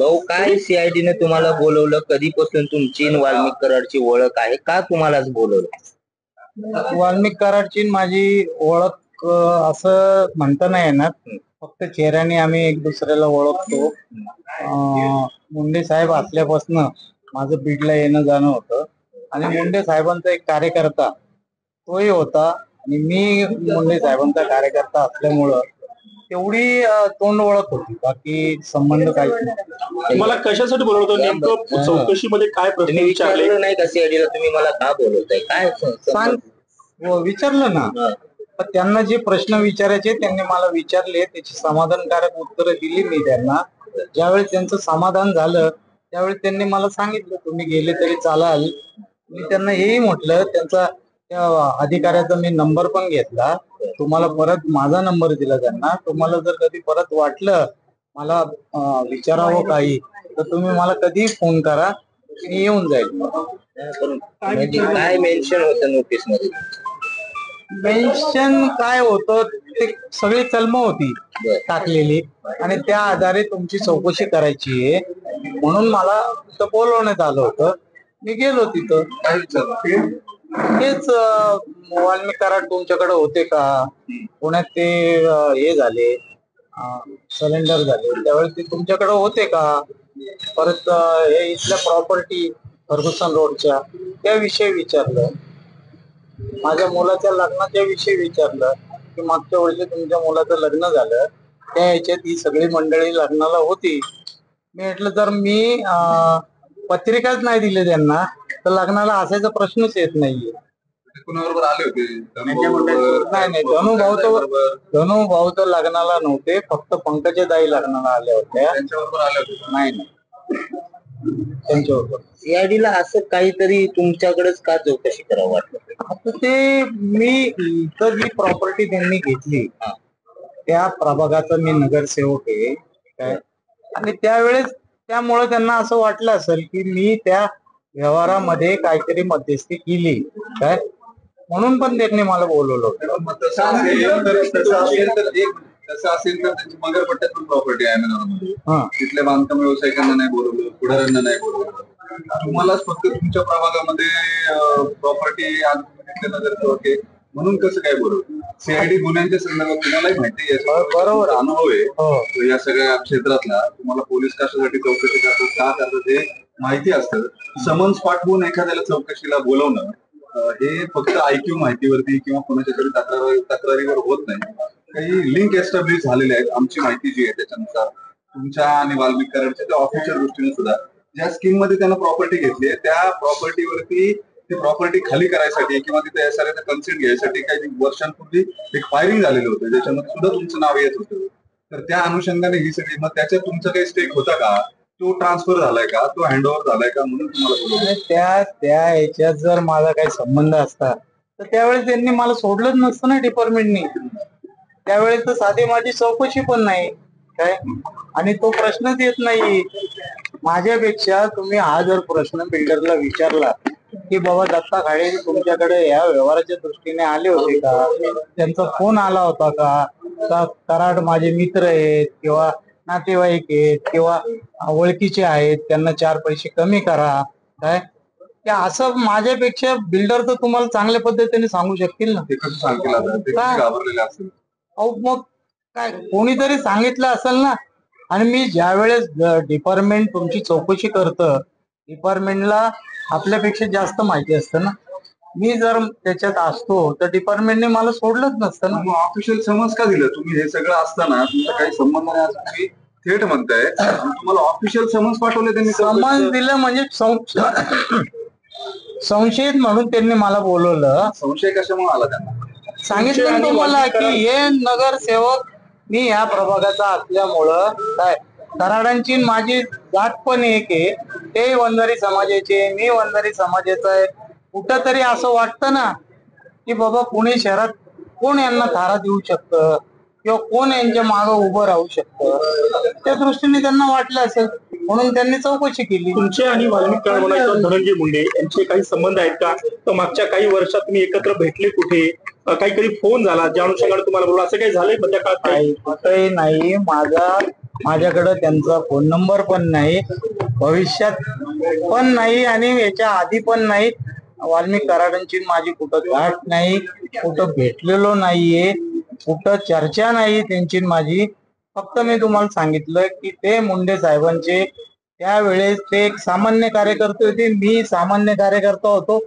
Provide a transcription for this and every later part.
भाऊ, काय सीआयडीने तुम्हाला बोलवलं? कधीपासून तुमची आणि वाल्मिक कराडची ओळख आहे? का तुम्हालाच बोलवलं? वाल्मिक कराडची माझी ओळख असं म्हणता नाही येणार. फक्त चेहऱ्याने आम्ही एक दुसऱ्याला ओळखतो. मुंडे साहेब असल्यापासून माझं बीडला येणं जाणं होतं आणि मुंडे साहेबांचा एक कार्यकर्ता तोही होता आणि मी मुंडे साहेबांचा कार्यकर्ता असल्यामुळं तेवढी तोंड ओळख होती. बाकी संबंध काहीच नाही. मला कशासाठी बोलवतो नेमकं? चौकशीमध्ये काय प्रश्न विचारले विचारलं नाही का सीआयडीला तुम्ही मला का बोलवताय? काय सांग विचारलं ना. पण त्यांना जे प्रश्न विचारायचे त्यांनी मला विचारले, त्याची समाधानकारक उत्तरं दिली मी त्यांना. ज्यावेळी त्यांचं समाधान झालं त्यावेळी त्यांनी मला सांगितलं तुम्ही गेले तरी चालाल. मी त्यांना हेही म्हटलं, त्यांचा त्या अधिकाऱ्याचा मी नंबर पण घेतला, तुम्हाला परत माझा नंबर दिला त्यांना. तुम्हाला जर कधी परत वाटलं मला विचारावं काही तर तुम्ही मला कधीही फोन करा, मी येऊन जाईल. म्हणजे काय मेन्शन होतं नोटीस मध्ये? मेन्शन काय होतं ते सगळी कलम होती टाकलेली आणि त्या आधारे तुमची चौकशी करायची आहे म्हणून मला तिथं बोलवण्यात आलं होतं. मी गेलो तिथं. तेच वाल्मिक कराड तुमच्याकडे होते का, पुण्यात ते हे झाले सरेंडर झाले त्यावेळेस ते तुमच्याकडे होते का, परत हे इथल्या प्रॉपर्टी फर्ग्युसन रोडच्या त्याविषयी विचारलं, माझ्या मुलाच्या लग्नाच्या विषयी विचारलं की मागच्या वर्षी तुमच्या मुलाचं लग्न झालं त्या ह्याच्यात ही सगळी मंडळी लग्नाला होती. मी म्हटलं जर मी पत्रिकाच नाही दिली त्यांना तर लग्नाला असायचा प्रश्नच येत नाहीये. कुणाबरोबर आले होते? नाही धनु भाऊ तर लग्नाला नव्हते, फक्त पंकजाताई लग्नाला आल्या होत्या. त्यांच्याबरोबर आले होते? नाही त्यांच्याबरोबर. सीआयडीला असं काहीतरी तुमच्याकडेच का चौकशी करावं वाटलं? आता ते मी इथं जी प्रॉपर्टी त्यांनी घेतली त्या प्रभागाचा मी नगरसेवक आहे काय, आणि त्यावेळेस त्यामुळे त्यांना असं वाटलं असेल की मी त्या व्यवहारामध्ये काहीतरी मध्यस्थी केली काय, म्हणून पण त्यांनी मला बोलवलं होतं. तसं असेल तर त्यांची मगरपट्ट्यात पण प्रॉपर्टी आहे मध्ये. तिथल्या बांधकाम व्यावसायिकांना नाही बोलवलं, पुढाऱ्यांना नाही बोलवलं, तुम्हालाच फक्त तुमच्या प्रभागामध्ये प्रॉपर्टी नगरसेवक म्हणून कसं काय बोलवलं? सीआयडी गुन्ह्यांच्या संदर्भात तुम्हालाही माहिती आहे, बरोबर अनुभव आहे या सगळ्या क्षेत्रातला. तुम्हाला पोलीस कशासाठी चौकशी करतात, का करतात हे माहिती असतं. समन्स पाठवून एखाद्याला चौकशीला बोलवणं हे फक्त आयक्यू माहितीवरती किंवा कोणाच्या तरी तक्रारीवर होत नाही. काही लिंक एस्टॅब्लिश झालेले आहेत. आमची माहिती जी आहे त्याच्यानुसार तुमच्या आणि वाल्मिक कराडच्या त्या ऑफिसच्या दृष्टीने सुद्धा ज्या स्कीम मध्ये त्यांना प्रॉपर्टी घेतली आहे त्या प्रॉपर्टीवरती ती प्रॉपर्टी खाली करायसाठी किंवा तिथे एसआरएचा कन्सेंट घ्यायसाठी काही वर्षांपूर्वी एक फायरिंग झालेलं होतं ज्याच्यामध्ये सुद्धा तुमचं नाव येत होतं. तर त्या अनुषंगाने ही सगळी, मग त्याच्यात तुमचं काही स्टेक होता का? तो ट्रान्सफर झालाय का, तो हँडओव्हर झालाय का, म्हणून तुम्हाला बोलवलं? त्या ह्याच्यात जर माझा काही संबंध असता तर त्यावेळेस त्यांनी मला सोडलंच नसतं ना डिपार्टमेंटनी. त्यावेळेस तर साधी माझी चौकशी पण नाही काय, आणि तो प्रश्नच येत नाही. माझ्यापेक्षा तुम्ही हा जर प्रश्न बिल्डरला विचारला की बाबा दत्ता खाडे तुमच्याकडे या व्यवहाराच्या दृष्टीने आले होते का, त्यांचा फोन आला होता का, कराड माझे मित्र आहेत किंवा नातेवाईक आहेत किंवा ओळखीचे आहेत, त्यांना 4 पैसे कमी करा काय, त्या असं माझ्यापेक्षा बिल्डर तर तुम्हाला चांगल्या पद्धतीने सांगू शकतील ना. ते कसं सांगतील? घाबरलेले असतील. अहो मग काय कोणीतरी सांगितलं असेल ना. आणि मी ज्या वेळेस डिपार्टमेंट तुमची चौकशी करतं, डिपार्टमेंटला आपल्यापेक्षा जास्त माहिती असतं ना. मी जर त्याच्यात असतो तर डिपार्टमेंटने मला सोडलंच नसतं ना. मग ऑफिशियल समज का दिलं? तुम्ही हे सगळं असताना तुमचा काही संबंध नाही असं तुम्ही थेट म्हणताय, तुम्हाला ऑफिशियल समज पाठवले त्यांनी? समज दिलं म्हणजे संशयित म्हणून त्यांनी मला बोलवलं. संशय कशामुळे आला त्यांना? सांगितलं तुम्हाला की हे नगरसेवक मी ह्या प्रभागाचा असल्यामुळं काय, कराडांची माझी जात पण एक आहे, ते वंजारी समाजाचे मी वंजारी समाजाचा आहे. कुठं तरी असं वाटतं ना की बाबा पुणे शहरात कोण यांना थारा देऊ शकतं किंवा कोण यांच्या मागं उभं राहू शकतं, त्या दृष्टीने त्यांना वाटलं असेल म्हणून त्यांनी चौकशी केली. तुमचे आणि वाल्मिक कराड किंवा धनंजय मुंडे यांचे काही संबंध आहेत का? तर मागच्या काही वर्षात तुम्ही एकत्र भेटले कुठे, काही फोन झाला ज्या अनुषंगाने तुम्हाला बोलला, असं काही झालंय मधल्या काळात? कुठेही नाही. माझा माझ्याकडे त्यांचा फोन नंबर पण नाही, भविष्यात पण नाही आणि याच्या आधी पण नाही. वाल्मिक कराडांची माझी कुठं गाठ नाही, कुठं भेटलेलो नाहीये, कुठं चर्चा नाही त्यांची माझी. फक्त मी तुम्हाला सांगितलं की ते मुंडे साहेबांचे त्यावेळेस ते एक सामान्य कार्यकर्ते होते, मी सामान्य कार्यकर्ता होतो.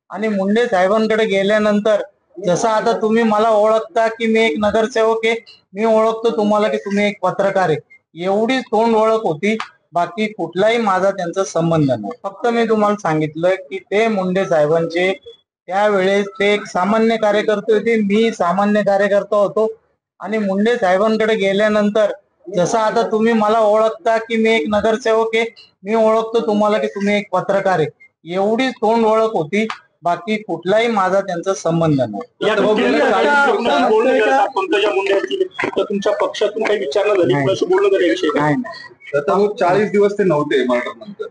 आणि मुंडे साहेबांकडे गेल्यानंतर जसं आता तुम्ही मला ओळखता की मी एक नगरसेवक आहे, मी ओळखतो तुम्हाला की तुम्ही एक पत्रकार आहे, एवढीच तोंड ओळख होती. बाकी कुठलाही माझा त्यांचा संबंध नाही. फक्त मी तुम्हाला सांगितलं की ते मुंडे साहेबांचे त्यावेळेस ते एक सामान्य कार्यकर्ते होते, मी सामान्य कार्यकर्ता होतो. आणि मुंडे साहेबांकडे गेल्यानंतर जसं आता तुम्ही मला ओळखता की मी एक नगरसेवक आहे, मी ओळखतो तुम्हाला की तुम्ही एक पत्रकार आहे, एवढीच तोंड ओळख होती. बाकी कुठलाही माझा त्यांचा संबंध नाही. या पंकजा मुंडे असतील तर तुमच्या पक्षातून काही विचारणा झाली, कुणाशी बोलणं झालं याविषयी? नाही आता मग 40 दिवस ते नव्हते मर्डर नंतर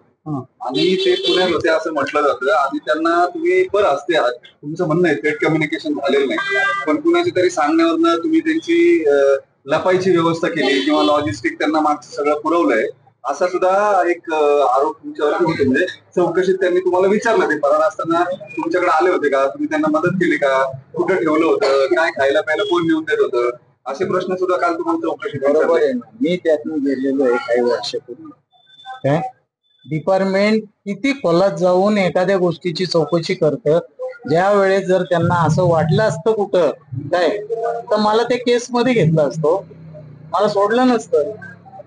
आणि ते पुण्यात होते असं म्हटलं जातं आणि त्यांना तुम्ही बरं असते तुमचं म्हणणं आहे थेट कम्युनिकेशन झालेलं नाही, पण कुणाच्या तरी सांगण्यावरनं तुम्ही त्यांची लपायची व्यवस्था केली किंवा लॉजिस्टिक त्यांना मागचं सगळं पुरवलंय असा सुद्धा एक आरोप तुमच्यावर होतो. म्हणजे चौकशीत त्यांनी तुम्हाला विचारलं ते फरार असताना तुमच्याकडे आले होते का, तुम्ही त्यांना मदत केली का, कुठं ठेवलं होतं, काय खायला प्यायला कोण नेऊन देत होतं, असे प्रश्न सुद्धा काल तुम्हाला चौकशी. बरोबर आहे, मी त्यातून गेलेलो आहे काही वर्षापूर्वी. काय डिपार्टमेंट किती खोलात जाऊन एखाद्या गोष्टीची चौकशी करतं, ज्या वेळेस जर त्यांना असं वाटलं असतं कुठं काय तर मला ते केस मध्ये घेतलं असतो, मला सोडलं नसतं.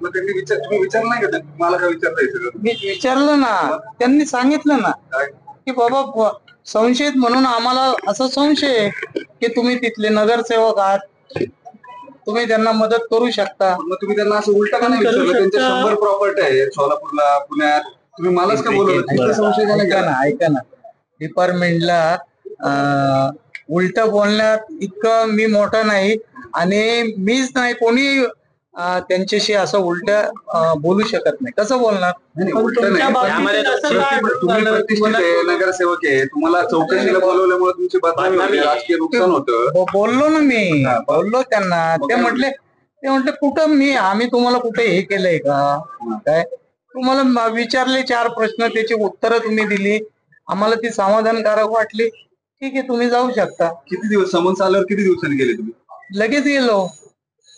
मग त्यांनी तुम्ही विचारलं नाही का, मला काय विचारता? मी विचारलं ना, त्यांनी सांगितलं ना की बाबा संशयित म्हणून आम्हाला असा संशय आहे की तुम्ही तिथले नगरसेवक आहात, तुम्ही त्यांना मदत करू शकता. मग तुम्ही त्यांना असं उलटा का नाही विचारलं? त्यांच्या 100 प्रॉपर्टी आहे सोलापूरला, पुण्यात, तुम्ही मलाच का बोलवलं? संशय ऐका ना, डिपार्टमेंटला उलट बोलण्यात इतकं मी मोठा नाही आणि मीच नाही कोणी त्यांच्याशी असं उलट बोलू शकत नाही. कसं बोलणार? नगरसेवक आहे, तुम्हाला चौकशीला बोलवल्यामुळे तुमची बदनामी राजकीय नुकसान होतं. बोललो ना मी, बोललो त्यांना. ते म्हटले कुठं आम्ही तुम्हाला कुठे हे केलंय का काय, तुम्हाला विचारले 4 प्रश्न, त्याची उत्तरं तुम्ही दिली, आम्हाला ती समाधानकारक वाटली, ठीक आहे तुम्ही जाऊ शकता. किती दिवस समन्स आल्यावर किती दिवसांनी गेले तुम्ही? लगेच गेलो.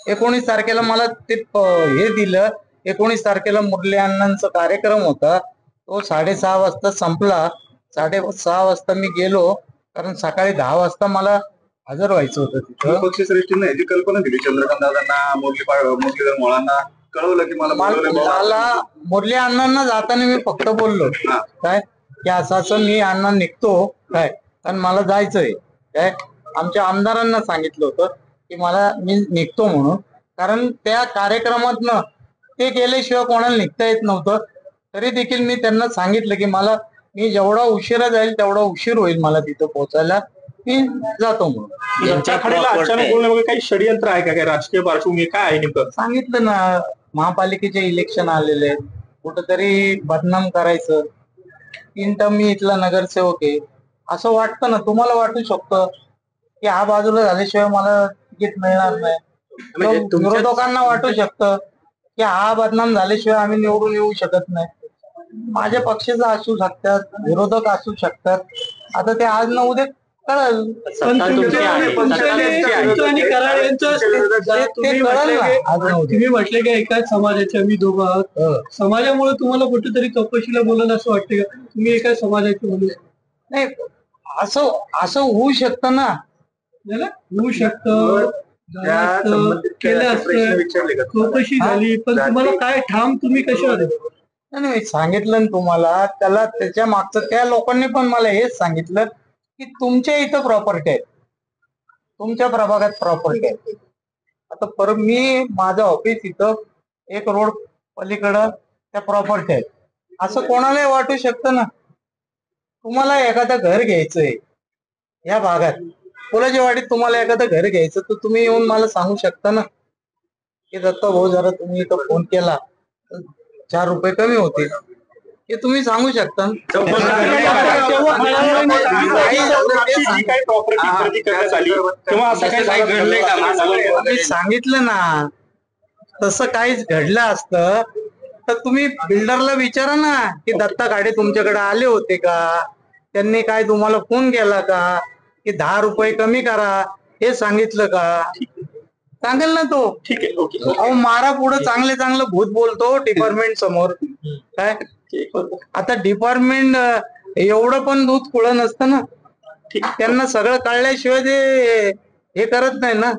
19 तारखेला मला ते हे दिलं. 19 तारखेला मुरली अण्णांचा कार्यक्रम होता, तो 6:30 वाजता संपला. 6:30 वाजता मी गेलो, कारण सकाळी 10 वाजता मला हजर व्हायचं होतं तिथं. पक्षश्रेष्ठींना याची कल्पना दिली, चंद्रकांत दादांना, मुरलीधर मोळांना कळवलं की मला मुरली अण्णांना जाताना मी फक्त बोललो काय की असं मी अण्णा निघतो काय, कारण मला जायचंय काय. आमच्या आमदारांना सांगितलं होतं की मी निघतो म्हणून, कारण त्या कार्यक्रमातनं ते गेल्याशिवाय कोणाला निघता येत नव्हतं. तरी देखील मी त्यांना सांगितलं की मी जेवढा उशिरा जाईल तेवढा उशीर होईल मला तिथं पोहोचायला, मी जातो म्हणून. अचानक बोलण्यामध्ये काही षडयंत्र आहे का, काही राजकीय पार्श्वभूमी काय आहे नेमकं? सांगितलं ना, महापालिकेचे इलेक्शन आलेले आहेत, कुठंतरी बदनाम करायचं. 3 टर्म मी इथला नगरसेवक आहे असं वाटतं ना, तुम्हाला वाटू शकतं की हा बाजूला झाल्याशिवाय मला तिकीट मिळणार नाही, विरोधकांना वाटू शकतं की हा बदनाम झाल्याशिवाय आम्ही निवडून येऊ शकत नाही. माझ्या पक्षाचं असू शकतात, विरोधक असू शकतात, आता ते आज ना उद्या कळल. तुम्ही म्हटले की एकाच समाजाचे आम्ही दोघं आहोत, समाजामुळे तुम्हाला कुठेतरी चौकशीला बोलणं असं वाटतं का? तुम्ही एकाच समाजाचे म्हणून नाही, असं होऊ शकतं ना, होऊ शकतं, केलं असतं, चौकशी झाली, पण तुम्हाला काय ठाम तुम्ही कशावर? नाही, सांगितलं ना तुम्हाला, त्याच्या मागचं त्या लोकांनी पण मला हेच सांगितलं की तुमच्या इथं प्रॉपर्टी आहे, तुमच्या प्रभागात प्रॉपर्टी आहे. आता मी माझं ऑफिस इथं 1 रोड पलीकडं त्या प्रॉपर्टी आहेत, असं कोणालाही वाटू शकतं ना. तुम्हाला एखादं घर घ्यायचंय या भागात, फुलाचीवाडीत तुम्हाला एखादं घर घ्यायचं, तर तुम्ही येऊन मला सांगू शकता ना की दत्ता भाऊ जरा तुम्ही इथं फोन केला 4 रुपये कमी होतील, हे तुम्ही सांगू शकता. मी सांगितलं ना, तसं काहीच घडलं असतं तर तुम्ही बिल्डरला विचारा ना की दत्ता गाडे तुमच्याकडे आले होते का, त्यांनी काय तुम्हाला फोन केला का की 10 रुपये कमी करा हे सांगितलं का, सांगेल ना तो. ठीक आहे. ओके. अहो मारा पुढे चांगले चांगलं भूत बोलतो डिपार्टमेंट समोर. काय आता डिपार्टमेंट एवढं पण दूध खुळं नसतं ना, त्यांना सगळं कळल्याशिवाय ते हे करत नाही ना.